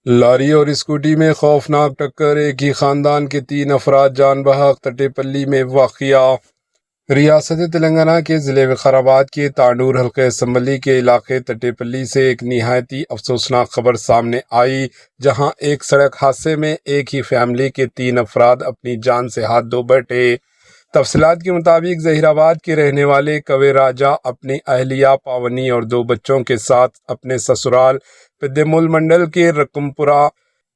لاری اور اسکوٹی میں خوفناک ٹکر، ایک ہی خاندان کے 3 افراد جان بحق، تٹے پلی میں واقع۔ ریاست تلنگانہ کے ضلع وقار آباد کے تانڈور حلقہ اسمبلی کے علاقے تٹے پلی سے ایک نہایتی افسوسناک خبر سامنے آئی، جہاں ایک سڑک حادثے میں ایک ہی فیملی کے 3 افراد اپنی جان سے ہاتھ دھو بیٹھے۔ تفصیلات کے مطابق ظہیر آباد کے رہنے والے کوے راجہ اپنی اہلیہ پاونی اور 2 بچوں کے ساتھ اپنے سسرال پدیمول منڈل کے رقمپورہ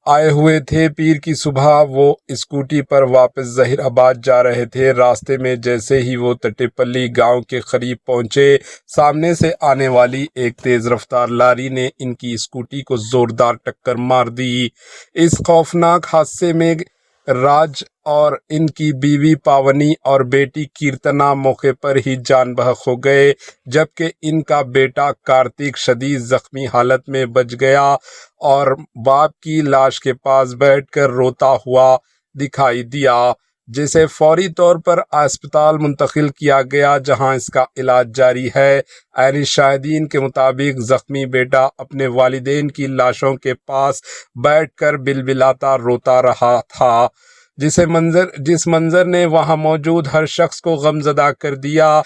آئے ہوئے تھے۔ پیر کی صبح وہ اسکوٹی پر واپس ظہیر آباد جا رہے تھے۔ راستے میں جیسے ہی وہ تٹے پلی گاؤں کے قریب پہنچے، سامنے سے آنے والی ایک تیز رفتار لاری نے ان کی اسکوٹی کو زوردار ٹکر مار دی۔ اس خوفناک حادثے میں راج اور ان کی بیوی پاونی اور بیٹی کیرتنا موقع پر ہی جان بحق ہو گئے، جبکہ ان کا بیٹا کارتک شدید زخمی حالت میں بچ گیا اور باپ کی لاش کے پاس بیٹھ کر روتا ہوا دکھائی دیا، جسے فوری طور پر اسپتال منتقل کیا گیا، جہاں اس کا علاج جاری ہے۔ عینی شاہدین کے مطابق زخمی بیٹا اپنے والدین کی لاشوں کے پاس بیٹھ کر بلبلاتا روتا رہا تھا، جس منظر نے وہاں موجود ہر شخص کو غمزدہ کر دیا۔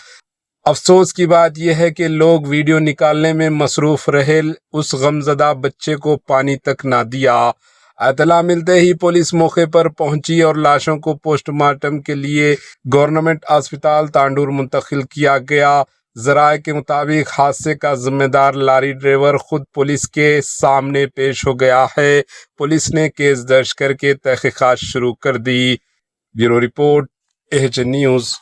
افسوس کی بات یہ ہے کہ لوگ ویڈیو نکالنے میں مصروف رہے، اس غمزدہ بچے کو پانی تک نہ دیا۔ اطلاع ملتے ہی پولیس موقع پر پہنچی اور لاشوں کو پوسٹ مارٹم کے لیے گورنمنٹ اسپتال تانڈور منتقل کیا گیا۔ ذرائع کے مطابق حادثے کا ذمہ دار لاری ڈرائیور خود پولیس کے سامنے پیش ہو گیا ہے۔ پولیس نے کیس درج کر کے تحقیقات شروع کر دی۔ Bureau report AHN news.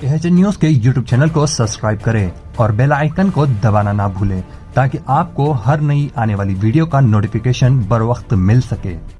AHN news کے YouTube چینل کو سبسکرائب کریں اور بیل آئیکن کو دبانا نہ بھولیں تاکہ آپ کو ہر نئی آنے والی ویڈیو کا نوٹیفیکیشن بر وقت مل سکے۔